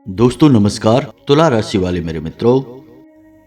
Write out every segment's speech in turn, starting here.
दोस्तों नमस्कार। तुला राशि वाले मेरे मित्रों,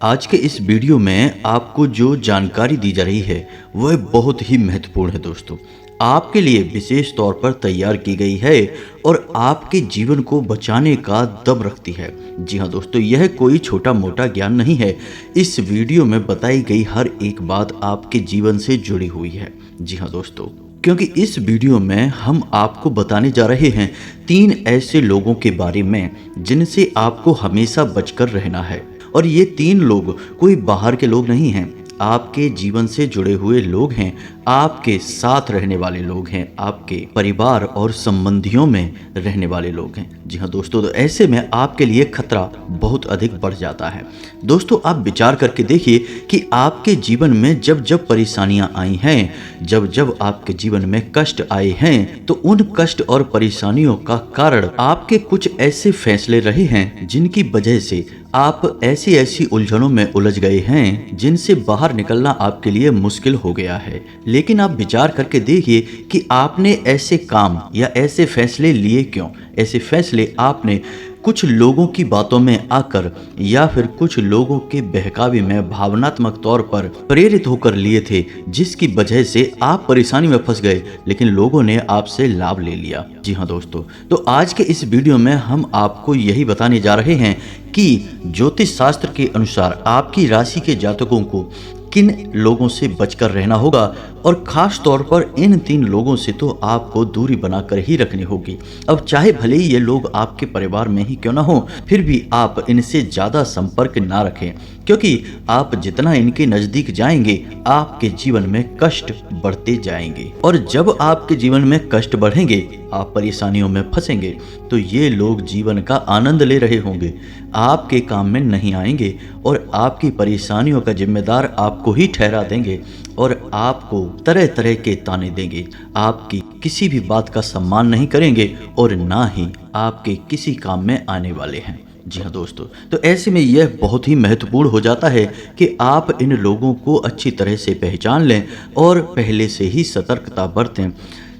आज के इस वीडियो में आपको जो जानकारी दी जा रही है वह बहुत ही महत्वपूर्ण है। दोस्तों, आपके लिए विशेष तौर पर तैयार की गई है और आपके जीवन को बचाने का दम रखती है। जी हाँ दोस्तों, यह कोई छोटा मोटा ज्ञान नहीं है। इस वीडियो में बताई गई हर एक बात आपके जीवन से जुड़ी हुई है। जी हाँ दोस्तों, क्योंकि इस वीडियो में हम आपको बताने जा रहे हैं 3 ऐसे लोगों के बारे में जिनसे आपको हमेशा बचकर रहना है। और ये 3 लोग कोई बाहर के लोग नहीं हैं, आपके जीवन से जुड़े हुए लोग हैं, आपके साथ रहने वाले लोग हैं, आपके परिवार और संबंधियों में रहने वाले लोग हैं। जी हाँ दोस्तों, तो ऐसे में आपके लिए खतरा बहुत अधिक बढ़ जाता है। दोस्तों, आप विचार करके देखिए कि आपके जीवन में जब जब परेशानियां आई हैं, जब जब आपके जीवन में कष्ट आए हैं, तो उन कष्ट और परेशानियों का कारण आपके कुछ ऐसे फैसले रहे हैं जिनकी वजह से आप ऐसी ऐसी उलझनों में उलझ गए हैं जिनसे बाहर निकलना आपके लिए मुश्किल हो गया है। लेकिन आप विचार करके देखिए कि आपने ऐसे काम या ऐसे फैसले लिए क्यों। ऐसे फैसले आपने कुछ लोगों की बातों में आकर या फिर कुछ लोगों के बहकावे में भावनात्मक तौर पर प्रेरित होकर लिए थे, जिसकी वजह से आप परेशानी में फंस गए, लेकिन लोगों ने आपसे लाभ ले लिया। जी हाँ दोस्तों, तो आज के इस वीडियो में हम आपको यही बताने जा रहे हैं कि ज्योतिष शास्त्र के अनुसार आपकी राशि के जातकों को किन लोगों से बचकर रहना होगा और खास तौर पर इन 3 लोगों से तो आपको दूरी बनाकर ही रखनी होगी। अब चाहे भले ही ये लोग आपके परिवार में ही क्यों ना हो, फिर भी आप इनसे ज़्यादा संपर्क ना रखें, क्योंकि आप जितना इनके नज़दीक जाएंगे आपके जीवन में कष्ट बढ़ते जाएंगे। और जब आपके जीवन में कष्ट बढ़ेंगे, आप परेशानियों में फंसेंगे, तो ये लोग जीवन का आनंद ले रहे होंगे, आपके काम में नहीं आएंगे और आपकी परेशानियों का जिम्मेदार आपको ही ठहरा देंगे और आपको तरह तरह के ताने देंगे। आपकी किसी भी बात का सम्मान नहीं करेंगे और ना ही आपके किसी काम में आने वाले हैं। जी हाँ दोस्तों, तो ऐसे में यह बहुत ही महत्वपूर्ण हो जाता है कि आप इन लोगों को अच्छी तरह से पहचान लें और पहले से ही सतर्कता बरतें,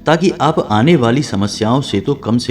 ताकि आप आने वाली समस्याओं से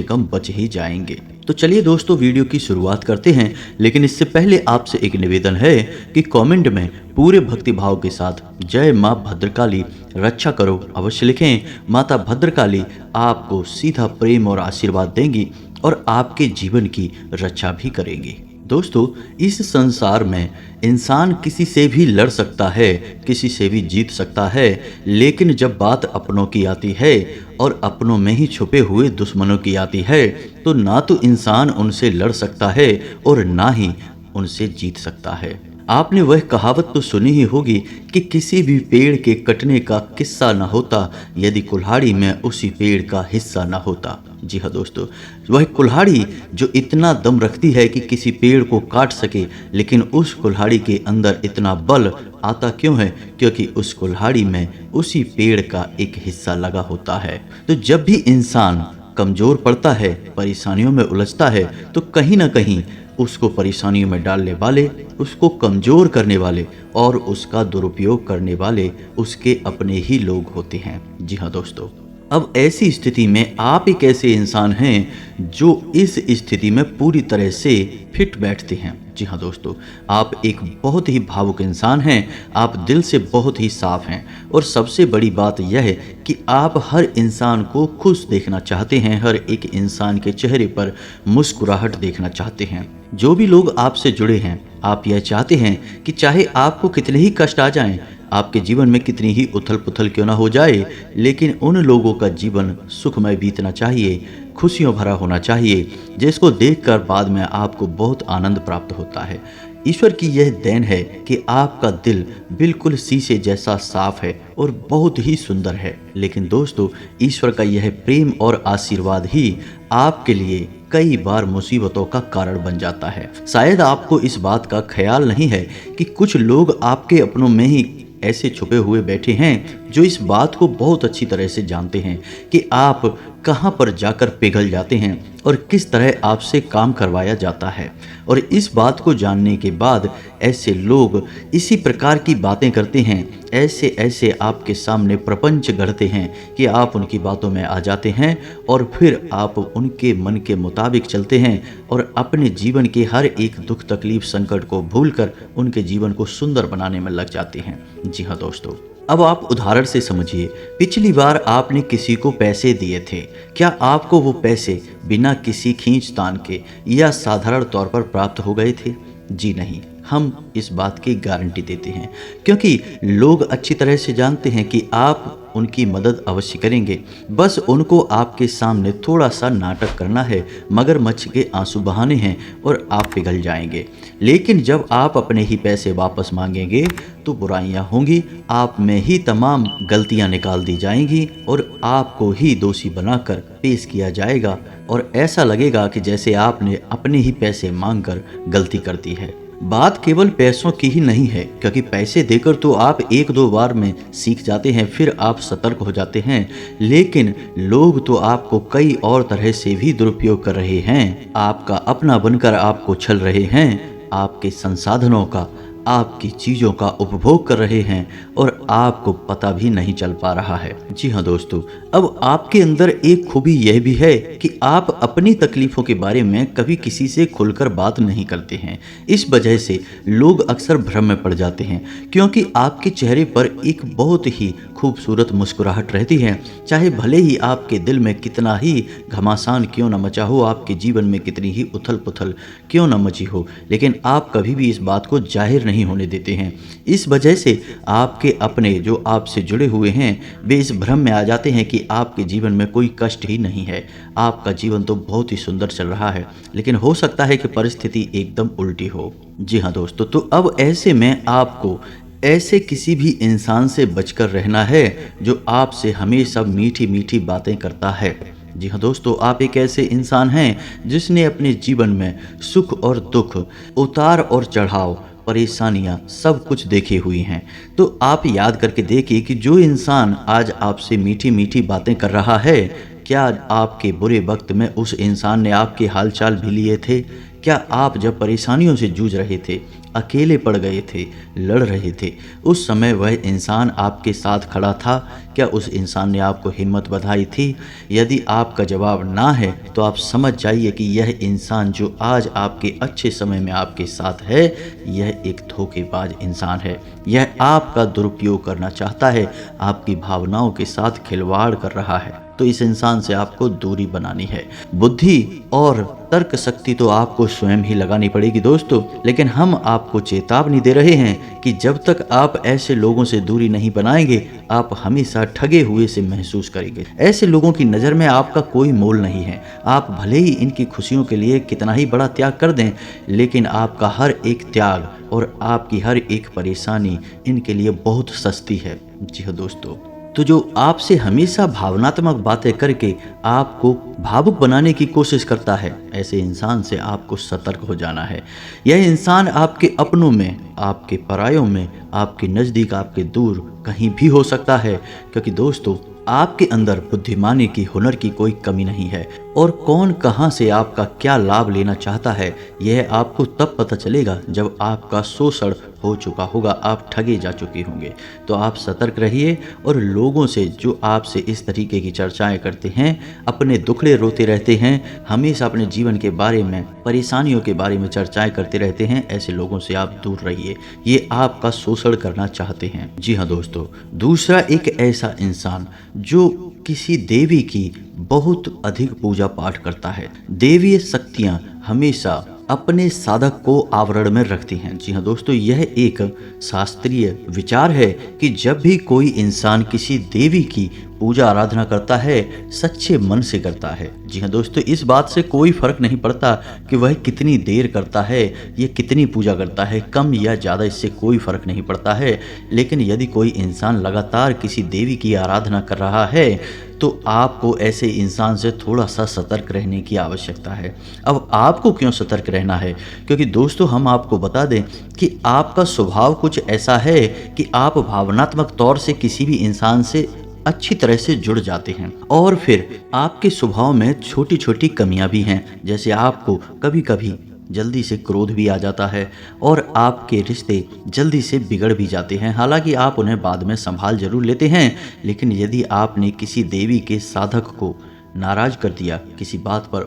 कम बच ही जाएंगे। तो चलिए दोस्तों, वीडियो की शुरुआत करते हैं, लेकिन इससे पहले आपसे एक निवेदन है कि कमेंट में पूरे भक्तिभाव के साथ जय माँ भद्रकाली रक्षा करो अवश्य लिखें। माता भद्रकाली आपको सीधा प्रेम और आशीर्वाद देंगी और आपके जीवन की रक्षा भी करेंगी। दोस्तों, इस संसार में इंसान किसी से भी लड़ सकता है, किसी से भी जीत सकता है, लेकिन जब बात अपनों की आती है और अपनों में ही छुपे हुए दुश्मनों की आती है, तो ना तो इंसान उनसे लड़ सकता है और ना ही उनसे जीत सकता है। आपने वह कहावत तो सुनी ही होगी कि किसी भी पेड़ के कटने का किस्सा न होता यदि कुल्हाड़ी में उसी पेड़ का हिस्सा न होता। जी हाँ दोस्तों, वह कुल्हाड़ी जो इतना दम रखती है कि किसी पेड़ को काट सके, लेकिन उस कुल्हाड़ी के अंदर इतना बल आता क्यों है? क्योंकि उस कुल्हाड़ी में उसी पेड़ का एक हिस्सा लगा होता है। तो जब भी इंसान कमजोर पड़ता है, परेशानियों में उलझता है, तो कहीं ना कहीं उसको परेशानियों में डालने वाले, उसको कमज़ोर करने वाले और उसका दुरुपयोग करने वाले उसके अपने ही लोग होते हैं। जी हाँ दोस्तों, अब ऐसी स्थिति में आप एक ऐसे इंसान हैं जो इस स्थिति में पूरी तरह से फिट बैठते हैं। जी हाँ दोस्तों, आप एक बहुत ही भावुक इंसान हैं, आप दिल से बहुत ही साफ हैं और सबसे बड़ी बात यह है कि आप हर इंसान को खुश देखना चाहते हैं, हर एक इंसान के चेहरे पर मुस्कुराहट देखना चाहते हैं। जो भी लोग आपसे जुड़े हैं, आप यह चाहते हैं कि चाहे आपको कितने ही कष्ट आ जाएं, आपके जीवन में कितनी ही उथल पुथल क्यों ना हो जाए, लेकिन उन लोगों का जीवन सुखमय बीतना चाहिए, खुशियों भरा होना चाहिए, जिसको देखकर बाद में आपको बहुत आनंद प्राप्त होता है। ईश्वर की यह देन है कि आपका दिल बिल्कुल शीशे जैसा साफ है और बहुत ही सुंदर है। लेकिन दोस्तों, ईश्वर का यह प्रेम और आशीर्वाद ही आपके लिए कई बार मुसीबतों का कारण बन जाता है। शायद आपको इस बात का ख्याल नहीं है कि कुछ लोग आपके अपनों में ही ऐसे छुपे हुए बैठे हैं जो इस बात को बहुत अच्छी तरह से जानते हैं कि आप कहाँ पर जाकर पिघल जाते हैं और किस तरह आपसे काम करवाया जाता है। और इस बात को जानने के बाद ऐसे लोग इसी प्रकार की बातें करते हैं, ऐसे ऐसे आपके सामने प्रपंच गढ़ते हैं कि आप उनकी बातों में आ जाते हैं और फिर आप उनके मन के मुताबिक चलते हैं और अपने जीवन के हर एक दुख तकलीफ संकट को भूलकर उनके जीवन को सुंदर बनाने में लग जाते हैं। जी हाँ दोस्तों, अब आप उदाहरण से समझिए, पिछली बार आपने किसी को पैसे दिए थे, क्या आपको वो पैसे बिना किसी खींचतान के या साधारण तौर पर प्राप्त हो गए थे? जी नहीं, हम इस बात की गारंटी देते हैं क्योंकि लोग अच्छी तरह से जानते हैं कि आप उनकी मदद अवश्य करेंगे। बस उनको आपके सामने थोड़ा सा नाटक करना है, मगरमच्छ के आंसू बहाने हैं और आप पिघल जाएंगे। लेकिन जब आप अपने ही पैसे वापस मांगेंगे तो बुराइयां होंगी, आप में ही तमाम गलतियां निकाल दी जाएंगी और आपको ही दोषी बनाकर पेश किया जाएगा और ऐसा लगेगा कि जैसे आपने अपने ही पैसे मांगकर गलती कर दी है। बात केवल पैसों की ही नहीं है क्योंकि पैसे देकर तो आप एक दो बार में सीख जाते हैं, फिर आप सतर्क हो जाते हैं, लेकिन लोग तो आपको कई और तरह से भी दुरुपयोग कर रहे हैं, आपका अपना बनकर आपको छल रहे हैं, आपके संसाधनों का, आपकी चीज़ों का उपभोग कर रहे हैं और आपको पता भी नहीं चल पा रहा है। जी हाँ दोस्तों, अब आपके अंदर एक खूबी यह भी है कि आप अपनी तकलीफ़ों के बारे में कभी किसी से खुलकर बात नहीं करते हैं। इस वजह से लोग अक्सर भ्रम में पड़ जाते हैं क्योंकि आपके चेहरे पर एक बहुत ही खूबसूरत मुस्कुराहट रहती है, चाहे भले ही आपके दिल में कितना ही घमासान क्यों न मचा हो, आपके जीवन में कितनी ही उथल पुथल क्यों न मची हो, लेकिन आप कभी भी इस बात को जाहिर नहीं होने देते हैं। इस वजह से आपके अपने जो आपसे जुड़े हुए हैं वे इस भ्रम में आ जाते हैं कि आपके जीवन में कोई कष्ट ही नहीं है, आपका जीवन तो बहुत ही सुंदर चल रहा है, लेकिन हो सकता है कि परिस्थिति एकदम उल्टी हो। जी हाँ दोस्तों, तो अब ऐसे में आपको ऐसे किसी भी इंसान से बचकर रहना है जो आपसे हमेशा मीठी मीठी बातें करता है। जी हाँ दोस्तों, आप एक ऐसे इंसान हैं जिसने अपने जीवन में सुख और दुख, उतार और चढ़ाव, परेशानियाँ सब कुछ देखी हुई हैं। तो आप याद करके देखिए कि जो इंसान आज आपसे मीठी मीठी बातें कर रहा है, क्या आपके बुरे वक्त में उस इंसान ने आपके हालचाल भी लिए थे? क्या आप जब परेशानियों से जूझ रहे थे, अकेले पड़ गए थे, लड़ रहे थे, उस समय वह इंसान आपके साथ खड़ा था? क्या उस इंसान ने आपको हिम्मत बधाई थी? यदि आपका जवाब ना है तो आप समझ जाइए कि यह इंसान जो आज आपके अच्छे समय में आपके साथ है, यह एक धोखेबाज इंसान है। यह आपका दुरुपयोग करना चाहता है, आपकी भावनाओं के साथ खिलवाड़ कर रहा है। तो इस इंसान से आपको दूरी बनानी है। बुद्धि और तर्क शक्ति तो आपको स्वयं ही लगानी पड़ेगी दोस्तों, लेकिन हम आपको चेतावनी दे रहे हैं कि जब तक आप ऐसे लोगों से दूरी नहीं बनाएंगे, आप हमेशा ठगे हुए से महसूस करेंगे। ऐसे लोगों की नज़र में आपका कोई मोल नहीं है। आप भले ही इनकी खुशियों के लिए कितना ही बड़ा त्याग कर दें, लेकिन आपका हर एक त्याग और आपकी हर एक परेशानी इनके लिए बहुत सस्ती है। जी हाँ दोस्तों, तो जो आपसे हमेशा भावनात्मक बातें करके आपको भावुक बनाने की कोशिश करता है, ऐसे इंसान से आपको सतर्क हो जाना है। यह इंसान आपके अपनों में, आपके परायों में, आपके नज़दीक, आपके दूर कहीं भी हो सकता है, क्योंकि दोस्तों आपके अंदर बुद्धिमानी की, हुनर की कोई कमी नहीं है और कौन कहां से आपका क्या लाभ लेना चाहता है यह आपको तब पता चलेगा जब आपका शोषण हो चुका होगा, आप ठगे जा चुके होंगे। तो आप सतर्क रहिए और लोगों से जो आपसे इस तरीके की चर्चाएं करते हैं, अपने दुखड़े रोते रहते हैं, हमेशा अपने जीवन के बारे में, परेशानियों के बारे में चर्चाएं करते रहते हैं, ऐसे लोगों से आप दूर रहिए। ये आपका शोषण करना चाहते हैं। जी हाँ दोस्तों, दूसरा एक ऐसा इंसान जो किसी देवी की बहुत अधिक पूजा पाठ करता है। देवीय शक्तियाँ हमेशा अपने साधक को आवरण में रखती हैं। जी हाँ दोस्तों, यह एक शास्त्रीय विचार है कि जब भी कोई इंसान किसी देवी की पूजा आराधना करता है सच्चे मन से करता है। जी हाँ दोस्तों, इस बात से कोई फर्क नहीं पड़ता कि वह कितनी देर करता है या कितनी पूजा करता है, कम या ज़्यादा इससे कोई फर्क नहीं पड़ता है। लेकिन यदि कोई इंसान लगातार किसी देवी की आराधना कर रहा है तो आपको ऐसे इंसान से थोड़ा सा सतर्क रहने की आवश्यकता है। अब आपको क्यों सतर्क रहना है? क्योंकि दोस्तों हम आपको बता दें कि आपका स्वभाव कुछ ऐसा है कि आप भावनात्मक तौर से किसी भी इंसान से अच्छी तरह से जुड़ जाते हैं और फिर आपके स्वभाव में छोटी छोटी कमियां भी हैं, जैसे आपको कभी कभी जल्दी से क्रोध भी आ जाता है और आपके रिश्ते जल्दी से बिगड़ भी जाते हैं। हालांकि आप उन्हें बाद में संभाल जरूर लेते हैं, लेकिन यदि आपने किसी देवी के साधक को नाराज कर दिया, किसी बात पर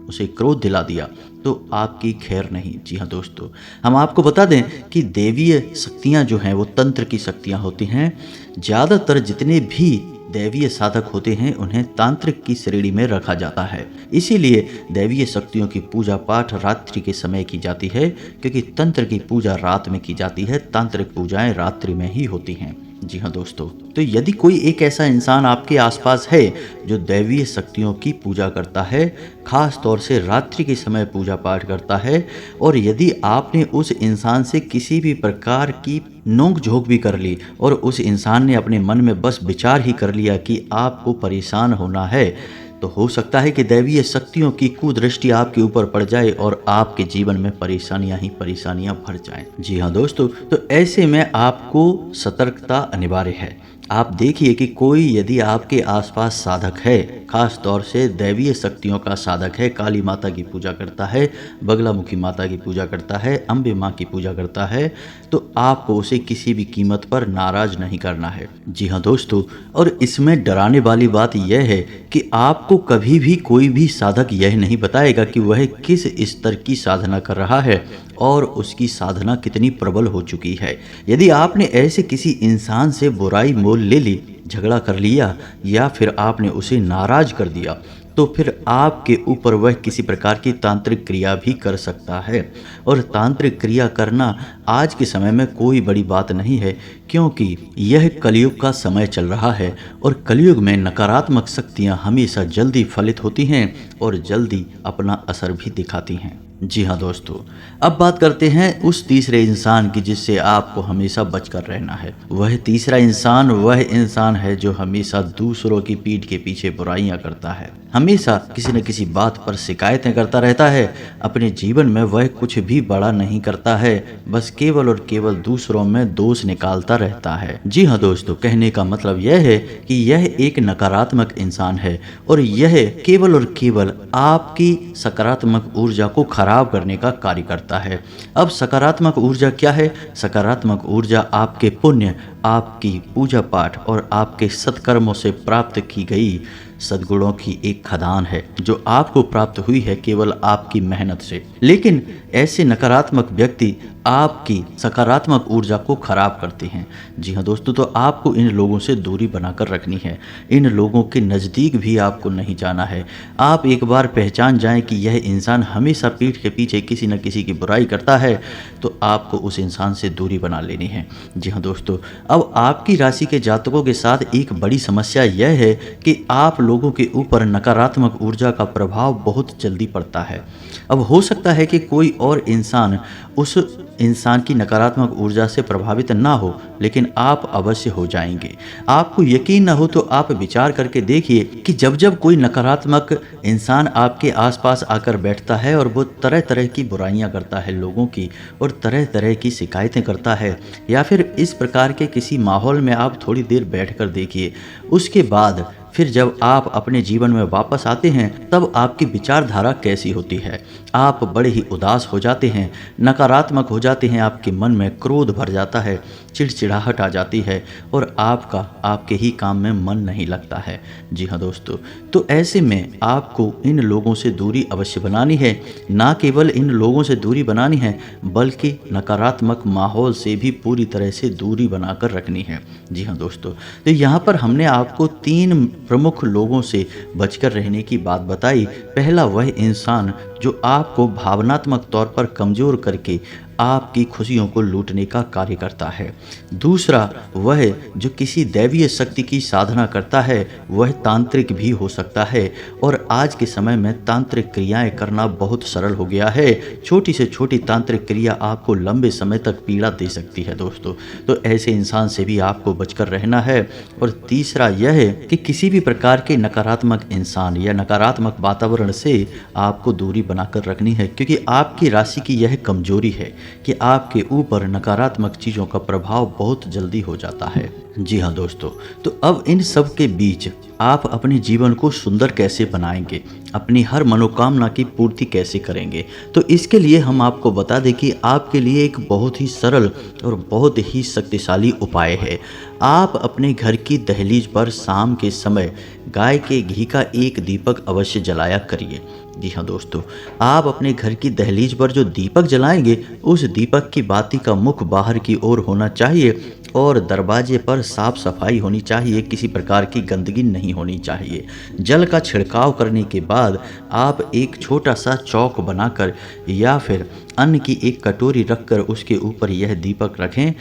उसे क्रोध दिला दिया, तो आपकी खैर नहीं। जी हाँ दोस्तों, हम आपको बता दें कि देवीय शक्तियाँ जो हैं वो तंत्र की शक्तियाँ होती हैं। ज़्यादातर जितने भी दैवीय साधक होते हैं उन्हें तांत्रिक की श्रेणी में रखा जाता है। इसीलिए दैवीय शक्तियों की पूजा पाठ रात्रि के समय की जाती है, क्योंकि तंत्र की पूजा रात में की जाती है, तांत्रिक पूजाएं रात्रि में ही होती हैं। जी हाँ दोस्तों, तो यदि कोई एक ऐसा इंसान आपके आसपास है जो दैवीय शक्तियों की पूजा करता है, खास तौर से रात्रि के समय पूजा पाठ करता है, और यदि आपने उस इंसान से किसी भी प्रकार की नोक झोंक भी कर ली और उस इंसान ने अपने मन में बस विचार ही कर लिया कि आपको परेशान होना है, तो हो सकता है कि दैवीय शक्तियों की कुदृष्टि आपके ऊपर पड़ जाए और आपके जीवन में परेशानियां ही परेशानियां भर जाएं। जी हाँ दोस्तों, तो ऐसे में आपको सतर्कता अनिवार्य है। आप देखिए कि कोई यदि आपके आसपास साधक है, खास तौर से दैवीय शक्तियों का साधक है, काली माता की पूजा करता है, बगलामुखी माता की पूजा करता है, अम्बे माँ की पूजा करता है, तो आपको उसे किसी भी कीमत पर नाराज नहीं करना है। जी हाँ दोस्तों, और इसमें डराने वाली बात यह है कि आपको कभी भी कोई भी साधक यह नहीं बताएगा कि वह किस स्तर की साधना कर रहा है और उसकी साधना कितनी प्रबल हो चुकी है। यदि आपने ऐसे किसी इंसान से बुराई मोल ले ली, झगड़ा कर लिया या फिर आपने उसे नाराज कर दिया, तो फिर आपके ऊपर वह किसी प्रकार की तांत्रिक क्रिया भी कर सकता है। और तांत्रिक क्रिया करना आज के समय में कोई बड़ी बात नहीं है, क्योंकि यह कलयुग का समय चल रहा है और कलयुग में नकारात्मक शक्तियाँ हमेशा जल्दी फलित होती हैं और जल्दी अपना असर भी दिखाती हैं। जी हाँ दोस्तों, अब बात करते हैं उस तीसरे इंसान की जिससे आपको हमेशा बचकर रहना है। वह तीसरा इंसान वह इंसान है जो हमेशा दूसरों की पीठ के पीछे बुराइयां करता है, हमेशा किसी न किसी बात पर शिकायतें करता रहता है। अपने जीवन में वह कुछ भी बड़ा नहीं करता है, बस केवल और केवल दूसरों में दोष निकालता रहता है। जी हाँ दोस्तों, कहने का मतलब यह है कि यह एक नकारात्मक इंसान है और यह केवल और केवल आपकी सकारात्मक ऊर्जा को खराब करने का कार्य करता है। अब सकारात्मक ऊर्जा क्या है? सकारात्मक ऊर्जा आपके पुण्य, आपकी पूजा पाठ और आपके सत्कर्मों से प्राप्त की गई सद्गुणों की एक खदान है, जो आपको प्राप्त हुई है केवल आपकी मेहनत से। लेकिन ऐसे नकारात्मक व्यक्ति आपकी सकारात्मक ऊर्जा को खराब करते हैं। जी हाँ दोस्तों, तो आपको इन लोगों से दूरी बनाकर रखनी है, इन लोगों के नज़दीक भी आपको नहीं जाना है। आप एक बार पहचान जाएं कि यह इंसान हमेशा पीठ के पीछे किसी न किसी की बुराई करता है, तो आपको उस इंसान से दूरी बना लेनी है। जी हाँ दोस्तों, अब आपकी राशि के जातकों के साथ एक बड़ी समस्या यह है कि आप लोगों के ऊपर नकारात्मक ऊर्जा का प्रभाव बहुत जल्दी पड़ता है। अब हो सकता है कि कोई और इंसान उस इंसान की नकारात्मक ऊर्जा से प्रभावित ना हो, लेकिन आप अवश्य हो जाएंगे। आपको यकीन ना हो तो आप विचार करके देखिए कि जब जब कोई नकारात्मक इंसान आपके आसपास आकर बैठता है और वो तरह तरह की बुराइयां करता है लोगों की और तरह तरह की शिकायतें करता है, या फिर इस प्रकार के किसी माहौल में आप थोड़ी देर बैठकर देखिए, उसके बाद फिर जब आप अपने जीवन में वापस आते हैं तब आपकी विचारधारा कैसी होती है। आप बड़े ही उदास हो जाते हैं, नकारात्मक हो जाते हैं, आपके मन में क्रोध भर जाता है, चिड़चिड़ाहट आ जाती है और आपका आपके ही काम में मन नहीं लगता है। जी हाँ दोस्तों, तो ऐसे में आपको इन लोगों से दूरी अवश्य बनानी है। ना केवल इन लोगों से दूरी बनानी है, बल्कि नकारात्मक माहौल से भी पूरी तरह से दूरी बनाकर रखनी है। जी हाँ दोस्तों, तो यहाँ पर हमने आपको 3 प्रमुख लोगों से बचकर रहने की बात बताई। पहला वह इंसान जो आपको भावनात्मक तौर पर कमज़ोर करके आपकी खुशियों को लूटने का कार्य करता है। दूसरा, वह जो किसी दैवीय शक्ति की साधना करता है वह तांत्रिक भी हो सकता है, और आज के समय में तांत्रिक क्रियाएं करना बहुत सरल हो गया है। छोटी से छोटी तांत्रिक क्रिया आपको लंबे समय तक पीड़ा दे सकती है दोस्तों, तो ऐसे इंसान से भी आपको बचकर रहना है। और तीसरा यह है कि किसी भी प्रकार के नकारात्मक इंसान या नकारात्मक वातावरण से आपको दूरी बनाकर रखनी है, क्योंकि आपकी राशि की यह कमजोरी है कि आपके ऊपर नकारात्मक चीज़ों का प्रभाव बहुत जल्दी हो जाता है। जी हाँ दोस्तों, तो अब इन सब के बीच आप अपने जीवन को सुंदर कैसे बनाएंगे, अपनी हर मनोकामना की पूर्ति कैसे करेंगे, तो इसके लिए हम आपको बता दें कि आपके लिए एक बहुत ही सरल और बहुत ही शक्तिशाली उपाय है। आप अपने घर की दहलीज पर शाम के समय गाय के घी का एक दीपक अवश्य जलाया करिए। जी हाँ दोस्तों, आप अपने घर की दहलीज पर जो दीपक जलाएंगे उस दीपक की बाती का मुख बाहर की ओर होना चाहिए और दरवाजे पर साफ सफाई होनी चाहिए, किसी प्रकार की गंदगी नहीं होनी चाहिए। जल का छिड़काव करने के बाद आप एक छोटा सा चौक बनाकर या फिर अन्न की एक कटोरी रखकर उसके ऊपर यह दीपक रखें।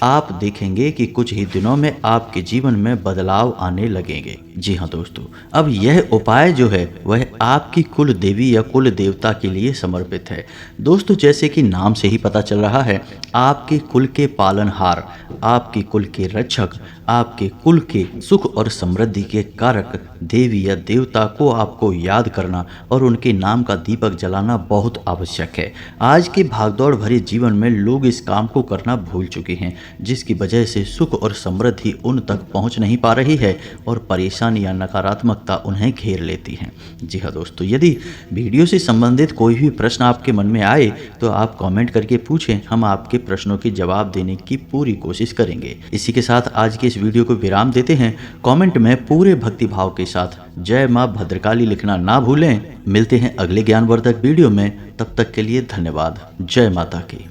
आप देखेंगे कि कुछ ही दिनों में आपके जीवन में बदलाव आने लगेंगे। जी हाँ दोस्तों, अब यह उपाय जो है वह आपकी कुल देवी या कुल देवता के लिए समर्पित है। दोस्तों, जैसे कि नाम से ही पता चल रहा है, आपके कुल के पालनहार, आपके कुल के रक्षक, आपके कुल के सुख और समृद्धि के कारक देवी या देवता को आपको याद करना और उनके नाम का दीपक जलाना बहुत आवश्यक है। आज के भागदौड़ भरे जीवन में लोग इस काम को करना भूल चुके हैं, जिसकी वजह से सुख और समृद्धि उन तक पहुंच नहीं पा रही है और परेशानी या नकारात्मकता उन्हें घेर लेती है। जी हाँ दोस्तों, यदि वीडियो से संबंधित कोई भी प्रश्न आपके मन में आए तो आप कमेंट करके पूछें, हम आपके प्रश्नों के जवाब देने की पूरी कोशिश करेंगे। इसी के साथ आज के इस वीडियो को विराम देते हैं। कमेंट में पूरे भक्तिभाव के साथ जय मां भद्रकाली लिखना ना भूलें। मिलते हैं अगले ज्ञानवर्धक वीडियो में, तब तक के लिए धन्यवाद। जय माता की।